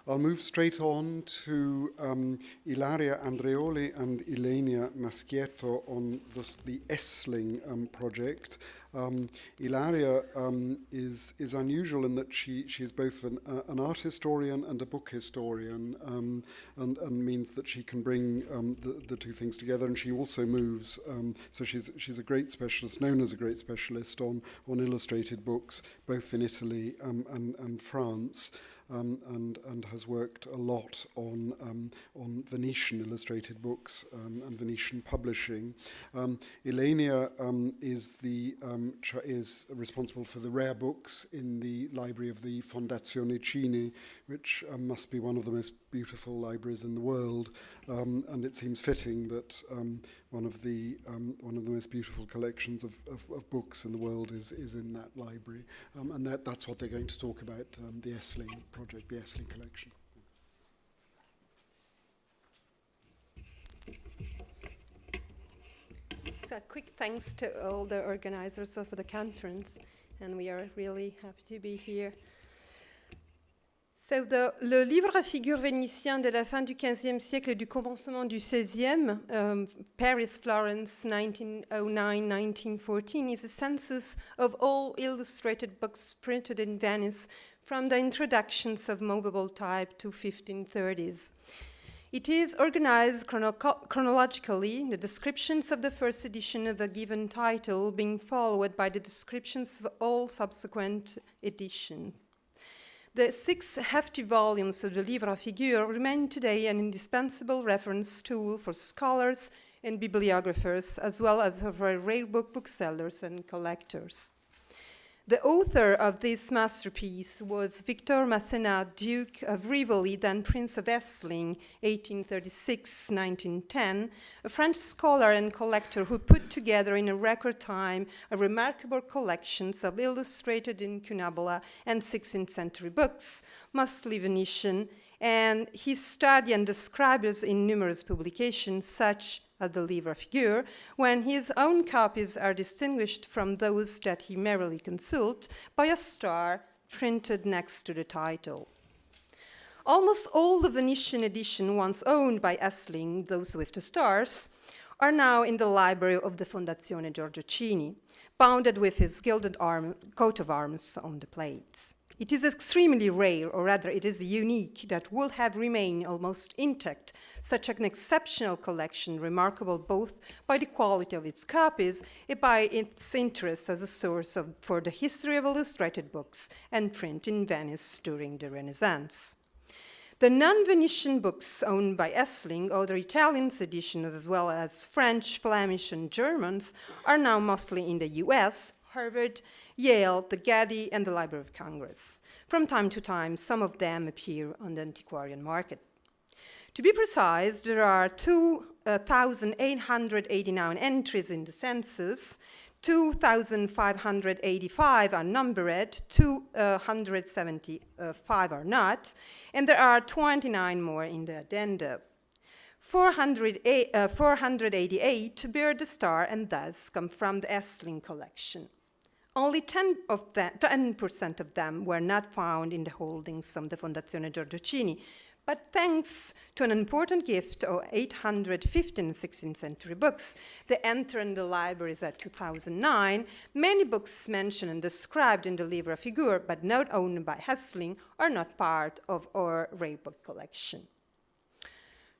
I'll move straight on to Ilaria Andreoli and Ilenia Maschietto on the Essling project. Ilaria is unusual in that she is both an art historian and a book historian, and means that she can bring the two things together. And she also moves, so she's a great specialist, known as a great specialist on illustrated books, both in Italy and France. And has worked a lot on Venetian illustrated books and Venetian publishing. Ilenia is responsible for the rare books in the library of the Fondazione Cini, which must be one of the most beautiful libraries in the world. And it seems fitting that one of the most beautiful collections of books in the world is in that library, and that's what they're going to talk about, the Essling project, the Essling collection. So, quick thanks to all the organizers of the conference, and we are really happy to be here. So le livre à figures vénitien de la fin du XVe siècle et du commencement du XVIe, Paris, Florence, 1909-1914, is a census of all illustrated books printed in Venice from the introductions of movable type to 1530s. It is organized chronologically, the descriptions of the first edition of a given title being followed by the descriptions of all subsequent editions. The 6 hefty volumes of the Livre à figures remain today an indispensable reference tool for scholars and bibliographers, as well as for rare book booksellers and collectors. The author of this masterpiece was Victor Masséna, Duke of Rivoli, then Prince of Essling, 1836-1910, a French scholar and collector who put together in a record time a remarkable collections of illustrated incunabula and 16th century books, mostly Venetian, and his study and describes in numerous publications such as the Livre à figures, when his own copies are distinguished from those that he merely consults by a star printed next to the title. Almost all the Venetian editions once owned by Essling, those with the stars, are now in the library of the Fondazione Giorgio Cini, bounded with his gilded coat of arms on the plates. It is extremely rare, or rather it is unique, that would have remained almost intact such an exceptional collection, remarkable both by the quality of its copies and by its interest as a source for the history of illustrated books and print in Venice during the Renaissance. The non-Venetian books owned by Essling, other Italian editions as well as French, Flemish, and Germans, are now mostly in the US, Harvard, Yale, the Getty, and the Library of Congress. From time to time, some of them appear on the antiquarian market. To be precise, there are 2,889 entries in the census, 2,585 are numbered, 275 are not, and there are 29 more in the addenda. 488 bear the star and thus come from the Essling collection. Only 10% of them were not found in the holdings of the Fondazione Giorgio Cini, but thanks to an important gift of 815 16th century books that enter in the libraries at 2009, many books mentioned and described in the Livre à figures, but not owned by Essling, are not part of our rare book collection.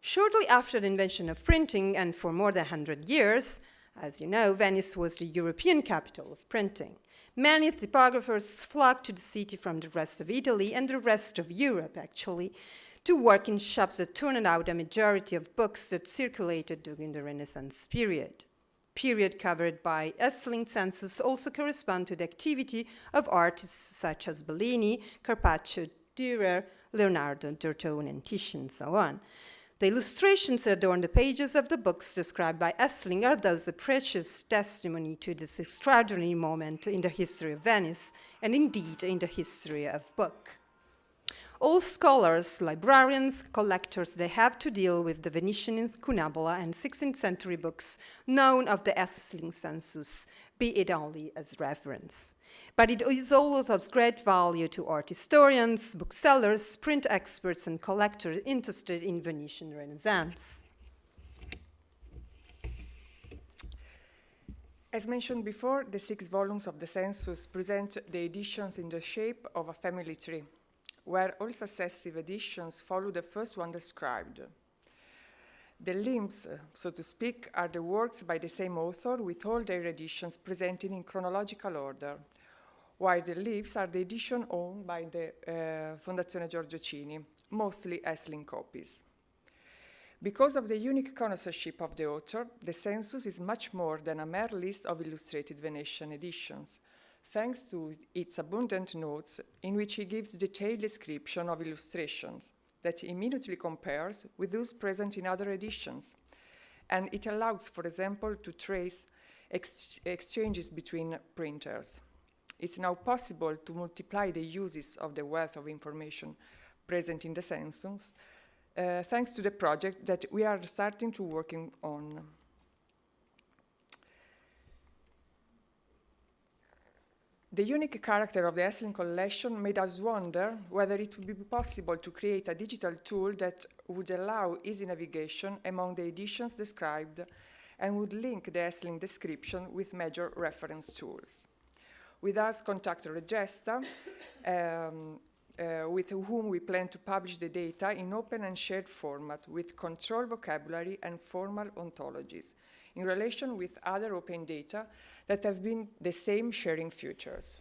Shortly after the invention of printing, and for more than 100 years, as you know, Venice was the European capital of printing. Many typographers flocked to the city from the rest of Italy and the rest of Europe, actually, to work in shops that turned out a majority of books that circulated during the Renaissance period. Period covered by Essling census also correspond to the activity of artists such as Bellini, Carpaccio, Dürer, Leonardo, Giorgione, and Titian, and so on. The illustrations that adorn the pages of the books described by Essling are those of precious testimony to this extraordinary moment in the history of Venice, and indeed in the history of book. All scholars, librarians, collectors, they have to deal with the Venetian incunabula and 16th century books known of the Essling census, be it only as reference. But it is also of great value to art historians, booksellers, print experts, and collectors interested in Venetian Renaissance. As mentioned before, the 6 volumes of the census present the editions in the shape of a family tree, where all successive editions follow the first one described. The limbs, so to speak, are the works by the same author, with all their editions presented in chronological order, while the leaves are the edition owned by the Fondazione Giorgio Cini, mostly Essling copies. Because of the unique connoisseurship of the author, the census is much more than a mere list of illustrated Venetian editions, thanks to its abundant notes in which he gives detailed description of illustrations that he immediately compares with those present in other editions. And it allows, for example, to trace exchanges between printers. It's now possible to multiply the uses of the wealth of information present in the census, thanks to the project that we are starting to working on. The unique character of the Essling collection made us wonder whether it would be possible to create a digital tool that would allow easy navigation among the editions described and would link the Essling description with major reference tools. With us, contact Regesta, with whom we plan to publish the data in open and shared format with controlled vocabulary and formal ontologies in relation with other open data that have been the same sharing features.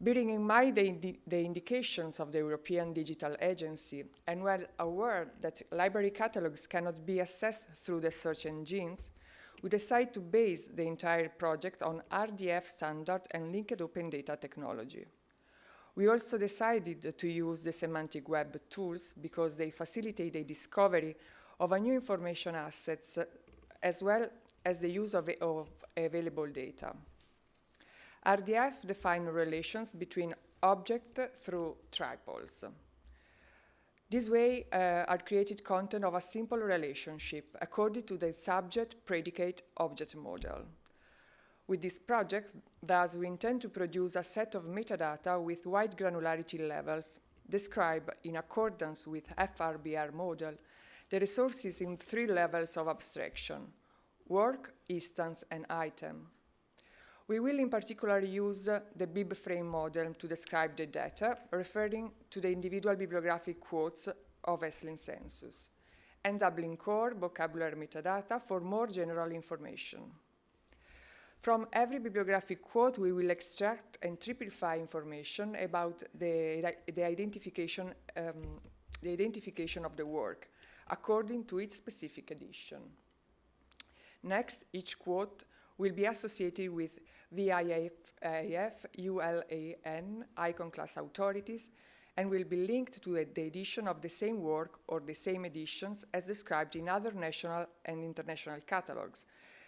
Bearing in mind the indications of the European Digital Agency and well aware that library catalogs cannot be accessed through the search engines, we decided to base the entire project on RDF standard and linked open data technology. We also decided to use the semantic web tools because they facilitate the discovery of new information assets as well as the use of available data. RDF defines relations between objects through triples. This way are created content of a simple relationship according to the subject-predicate-object model. With this project, thus, we intend to produce a set of metadata with wide granularity levels, describe in accordance with FRBR model, the resources in 3 levels of abstraction: work, instance, and item. We will in particular use the bib frame model to describe the data, referring to the individual bibliographic quotes of Essling census, and Dublin core vocabulary metadata for more general information. From every bibliographic quote, we will extract and triplify information about the identification of the work, according to its specific edition. Next, each quote will be associated with VIF, ULAN, icon class authorities, and will be linked to the edition of the same work or the same editions as described in other national and international catalogs,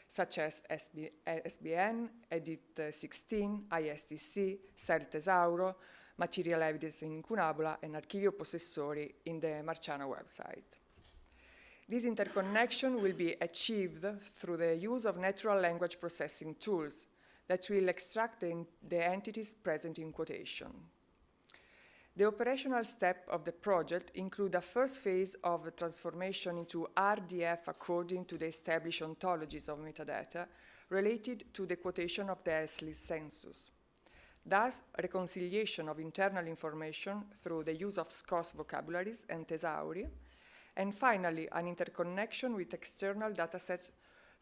such as SBN, Edit 16, ISTC, Ser Tesauro, Material Evidence in Incunabula, and Archivio Possessori in the Marciano website. This interconnection will be achieved through the use of natural language processing tools that will extract the entities present in quotation. The operational step of the project include a first phase of transformation into RDF according to the established ontologies of metadata related to the quotation of the Essling census. Thus, reconciliation of internal information through the use of SCOS vocabularies and thesauri, and finally, an interconnection with external datasets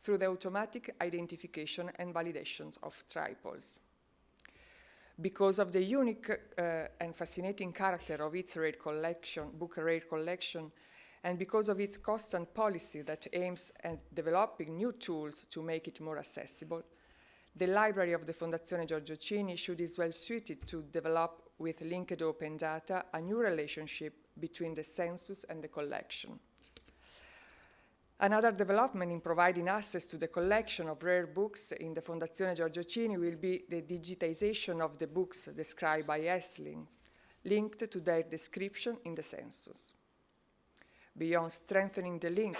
through the automatic identification and validations of triples. Because of the unique and fascinating character of its rare collection, book rare collection, and because of its constant policy that aims at developing new tools to make it more accessible, the library of the Fondazione Giorgio Cini should is well suited to develop with linked open data a new relationship between the census and the collection. Another development in providing access to the collection of rare books in the Fondazione Giorgio Cini will be the digitization of the books described by Essling, linked to their description in the census. Beyond strengthening the link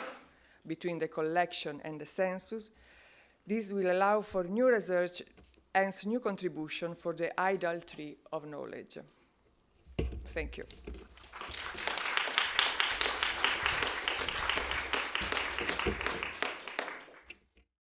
between the collection and the census, this will allow for new research hence new contribution for the idle tree of knowledge. Thank you.